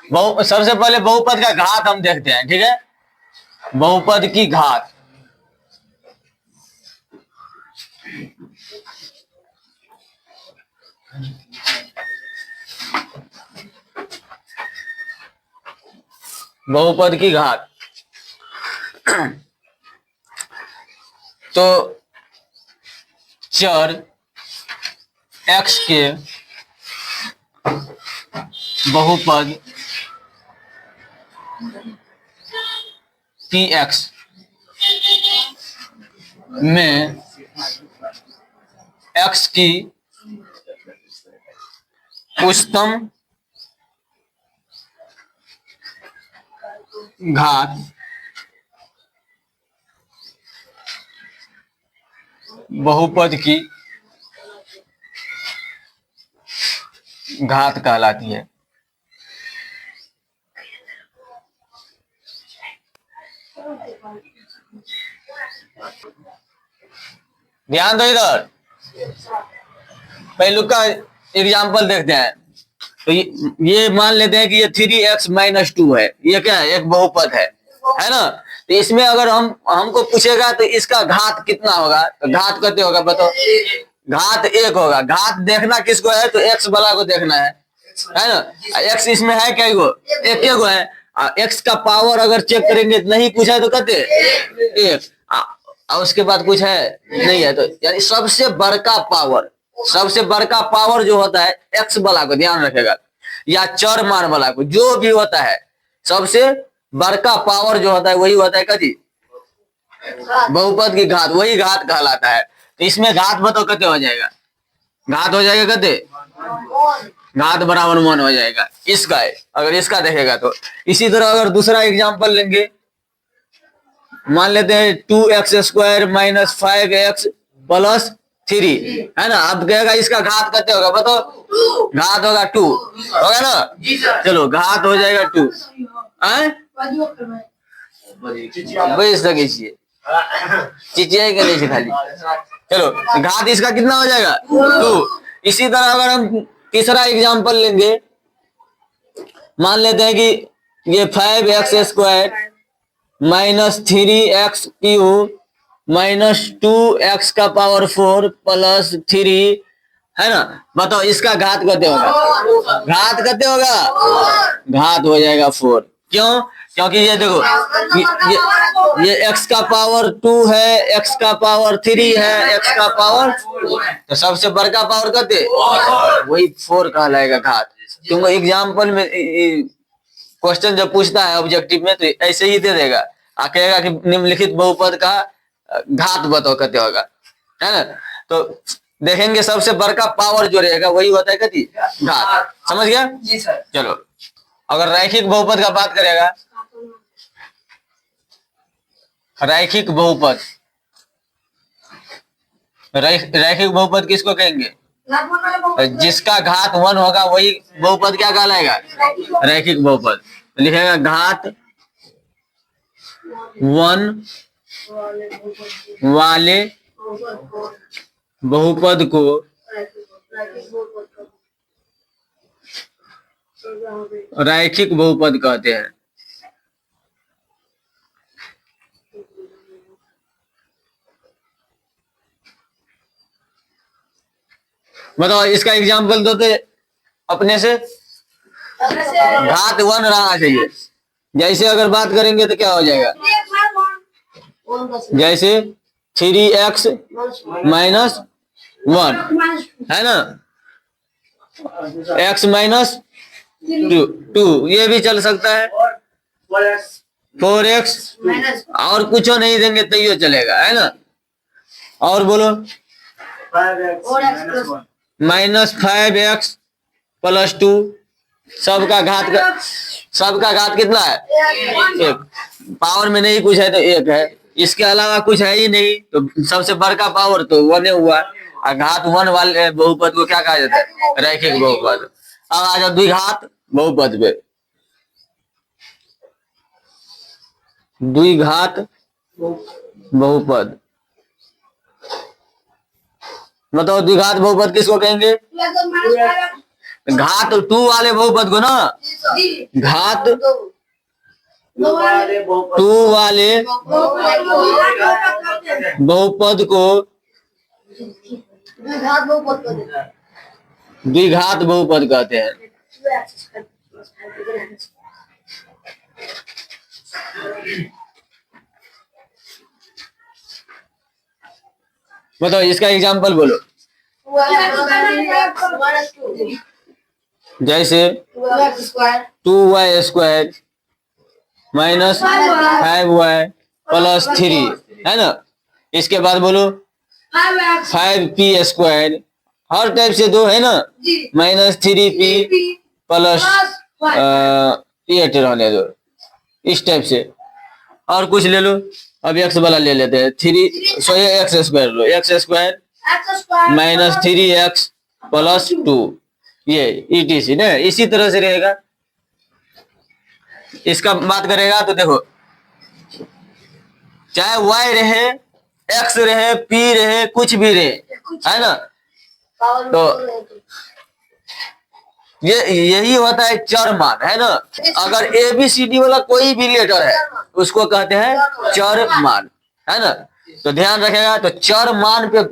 सबसे पहले बहुपद का घात हम देखते हैं, ठीक है। बहुपद की घात, बहुपद की घात। तो चर x के बहुपद px में x की उच्चतम घात बहुपद की घात कहलाती है। ध्यान दो, इधर पहलू का एग्जाम्पल देखते हैं। तो ये मान लेते हैं कि ये 3x-2 है, ये क्या है, एक बहुपद है ना। तो इसमें अगर हमको पूछेगा तो इसका घात कितना होगा, तो घात कितने होगा बताओ। घात 1 होगा। घात देखना किसको है, तो x वाला को देखना है ना। x इसमें है क्या, एक गो है। x का पावर अगर चेक करेंगे नहीं पूछा है तो कहते 1, और उसके बाद कुछ है नहीं है, तो यानी सबसे बड़का पावर जो होता है x वाला को ध्यान रखेगा, या चर मान वाला को, जो भी होता है सबसे बड़का पावर जो होता है वही होता है कथी, बहुपद की घात, वही घात कहलाता है। तो इसमें घात बताओ कितने हो जाएगा, घात हो जाएगा कितने, घात बराबर 1 हो जाएगा इसका है, अगर इसका देखेगा तो। इसी तरह अगर दूसरा एग्जांपल लेंगे, मान लेते हैं 2x² - 5x + 3 है ना। अब कहेगा इसका घात कितने होगा बताओ, घात होगा 2 होगा ना। चलो घात हो जाएगा 2, बज सके चिचिया के नहीं खाली। चलो घात इसका कितना हो जाएगा 2। इसी तरह अगर हम तीसरा एग्जांपल लेंगे, मान लेते हैं कि ये 5x² - 3x³ - 2x⁴ + 3 है ना। बताओ इसका घात कितने होगा, घात कितने होगा, घात हो जाएगा 4। क्यों, क्योंकि ये देखो ये x का पावर 2 है, x का पावर 3 है, x का पावर, तो सबसे बड़का पावर कितने, वही 4 कहलाएगा घात। क्योंकि एग्जाम्पल में क्वेश्चन जब पूछता है ऑब्जेक्टिव में तो ऐसे ही दे देगा, कहेगा कि निम्नलिखित बहुपद का घात बताओ कितने होगा, है ना। तो देखेंगे सबसे बड़का पावर जो रहेगा वही होता है कथी, घात। समझ गया जी सर। चलो अगर रैखिक बहुपद का बात करेगा, रैखिक बहुपद, रैखिक बहुपद किसको कहेंगे, जिसका घात 1 होगा वही बहुपद क्या कहलाएगा, रैखिक बहुपद। लिखेगा घात 1 वाले बहुपद को रैखिक बहुपद कहते हैं। बताओ इसका एग्जाम्पल दो तो अपने से। घात 1 रहना चाहिए। जैसे अगर बात करेंगे तो क्या हो जाएगा, जैसे 3x - 1 है ना, x - 2 ये भी चल सकता है, 4x और कुछ नहीं देंगे तो ये चलेगा, है ना। और बोलो -5x + 2, सबका घात कितना है, 1। पावर में नहीं कुछ है तो 1 है, इसके अलावा कुछ है ही नहीं, तो सबसे बड़का पावर तो 1 हुआ। और घात 1 वाले बहुपद को क्या कहा जाता है, रैखिक बहुपद। अब आ जाओ द्विघात बहुपद पे। द्विघात बहुपद, बताओ द्विघात बहुपद किसको कहेंगे, घात टू वाले बहुपद को ना, घात टू वाले बहुपद को द्विघात बहुपद कहते हैं। बताओ इसका एग्जाम्पल बोलो। जैसे 2y² माइनस 5y प्लस 3 है ना। इसके बाद बोलो 5p², हर टाइप से दो है ना, माइनस 3p प्लस 8 रहने दो, इस टाइप से। और कुछ ले लो, अब x वाला ले लेते हैं, 3 x² लो, x² माइनस 3x प्लस 2, ये ETC ना, इसी तरह से रहेगा। इसका बात करेगा तो देखो, चाहे y रहे, x रहे, p रहे, कुछ भी रहे, है ना, तो ये यही होता है चर मान, है ना। अगर ABCD वाला कोई भी लेटर है उसको कहते हैं चर मान, है ना। तो ध्यान रखेगा, तो चर मान पे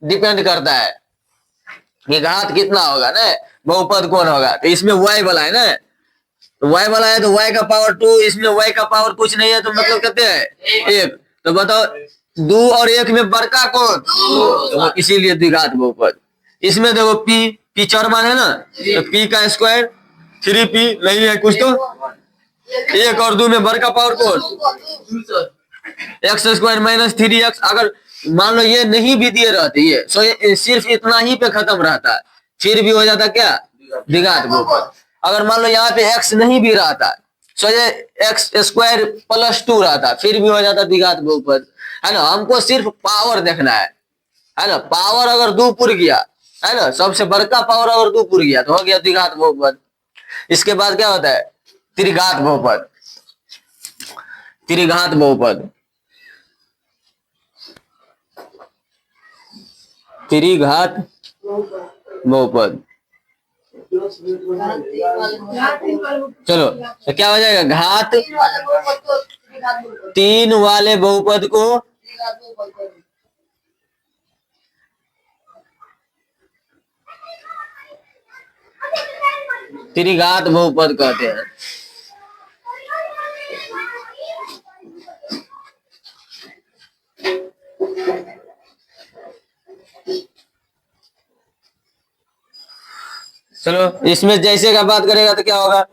डिपेंड करता है कि घात कितना होगा ना, बहुपद कौन होगा। तो इसमें y वाला है ना, तो y वाला है तो y का पावर 2, इसमें y का पावर कुछ नहीं है, तो मतलब कहते हैं 1। तो बताओ 2 और 1 में बड़का कौन, तो इसीलिए द्विघात बहुपद। इसमें देखो p चर मान है ना, तो p का स्क्वायर 3p नहीं है कुछ, तो 1 और 2 में बड़का पावर कौन, x² माइनस 3x। अगर मान लो ये नहीं भी दिए रहते, ये सो ये सिर्फ इतना ही पे खत्म रहता, फिर भी हो जाता क्या, द्विघात बहुपद। अगर मान लो यहाँ पे x नहीं भी रहता, सो ये x² प्लस 2 रहता, फिर भी हो जाता द्विघात बहुपद, है ना। हमको सिर्फ पावर देखना है ना। पावर अगर 2 पुर गया, है ना, सबसे बड़का पावर अगर 2 पुर गया तो हो गया द्विघात बहुपद। इसके बाद क्या होता है, त्रिघात बहुपद। त्रिघात बहुपद, त्रिघात बहुपद। चलो तो क्या हो जाएगा, घात 3 वाले बहुपद को त्रिघात बहुपद कहते हैं। चलो इसमें जैसे का बात करेगा तो क्या होगा,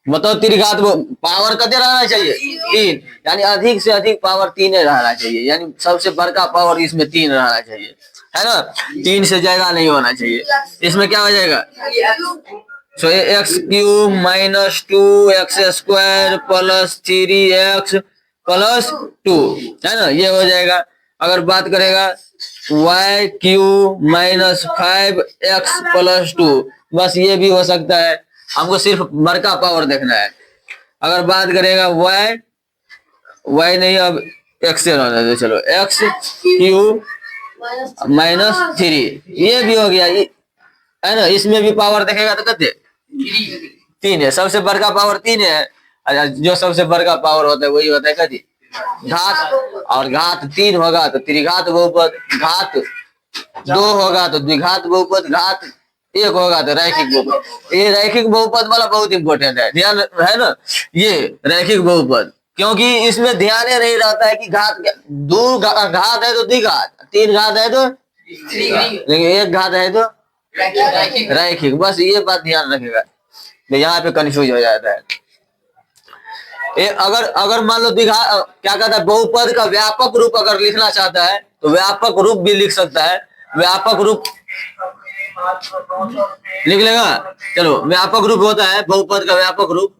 बताओ। त्रिघात पावर कितने रहना चाहिए, 3, यानी अधिक से अधिक पावर 3 रहना चाहिए, यानी सबसे बड़का पावर इसमें 3 रहना चाहिए, है ना। 3 से ज्यादा नहीं होना चाहिए। इसमें क्या हो जाएगा, सो x³ minus 2x² plus 3x plus 2, है ना, ये हो जाएगा। अगर बात करेगा y³ माइनस 5x प्लस 2, बस ये भी हो सकता है, हमको सिर्फ बड़का पावर देखना है। अगर बात करेगा y नहीं, अब x से रहने दो, चलो x³ माइनस 3, ये भी हो गया, है ना। इसमें भी पावर देखेगा तो कहते 3 है, सबसे बड़का पावर 3 है। जो सबसे बड़का पावर होता है वही होता है कहती घात, और घात 3 होगा तो त्रिघात बहुपद, घात 2 होगा तो द्विघात बहुपद, घात 1 होगा तो रैखिक बहुपद। ये रैखिक बहुपद वाला बहुत इंपॉर्टेंट है, ध्यान है ना, ये रैखिक बहुपद, क्योंकि इसमें ध्यान नहीं रहता है कि घात 2 घात है तो द्विघात, 3 घात है तो, लेकिन 1 घात है तो रैखिक, बस ये बात ध्यान रखेगा, यहाँ पे कंफ्यूज हो जाता है। अगर मान लो क्या कहता है, बहुपद का व्यापक रूप अगर लिखना चाहता है तो व्यापक रूप भी लिख सकता है, व्यापक रूप लिख लेगा। चलो व्यापक रूप होता है बहुपद का व्यापक रूप,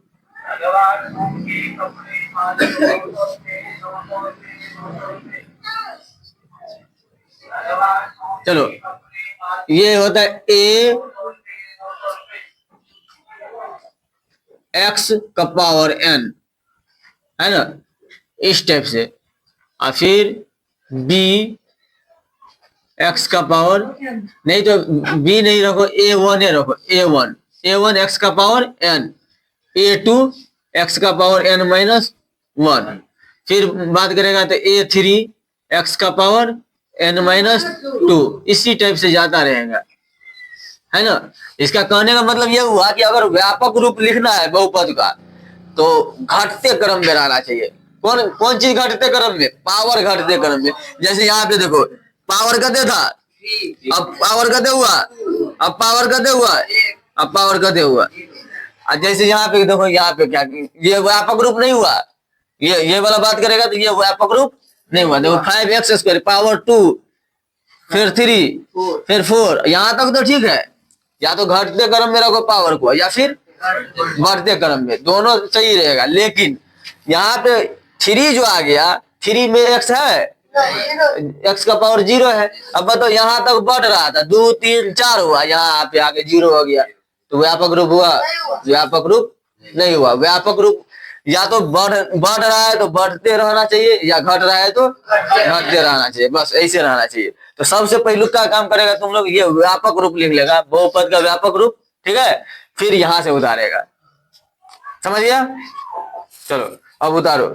चलो ये होता है ax का पावर n, है ना, इस टाइप से। और फिर b एक्स का पावर, नहीं तो बी नहीं रखो, a1 है रखो, a1 एक्स का पावर n, a2 एक्स का पावर n माइनस 1। फिर बात करेगा तो a3 एक्स का पावर n माइनस 2। इसी टाइप से जाता रहेगा, है ना। इसका कहने का मतलब यह हुआ कि अगर व्यापक रूप लिखना है बहुपद का तो घटते क्रम में रहना चाहिए। कौन कौन चीज घटते क्रम में? पावर घटते क्रम में। जैसे यहाँ पे देखो पावर कते था, अब पावर कते हुआ, अब पावर कते हुआ, अब पावर कते हुआ। और जैसे यहाँ पे देखो, यहाँ पे क्या, ये व्यापक रूप नहीं हुआ, ये वाला बात करेगा तो ये व्यापक रूप नहीं हुआ। देखो 5x² पावर 2 फिर 3 फिर 4, यहाँ तक तो ठीक है। या तो घटते क्रम में रखो पावर को या फिर बढ़ते क्रम में, दोनों सही रहेगा। लेकिन यहाँ पे 3 जो आ गया, 3 में x है, x का पावर 0 है। अब बताओ यहाँ तक बढ़ रहा था, 2 3 4 हुआ, यहाँ पे आके 0 हो गया, तो व्यापक रूप हुआ? व्यापक रूप नहीं हुआ। व्यापक रूप या तो बढ़ रहा है तो बढ़ते रहना चाहिए, या घट रहा है तो घटते रहना चाहिए, बस ऐसे रहना चाहिए। तो सबसे पहलू का काम करेगा तुम लोग, ये व्यापक रूप लिख लेगा, बहुपद का व्यापक रूप, ठीक है। फिर यहां से उतारेगा, समझ गया? चलो अब उतारो।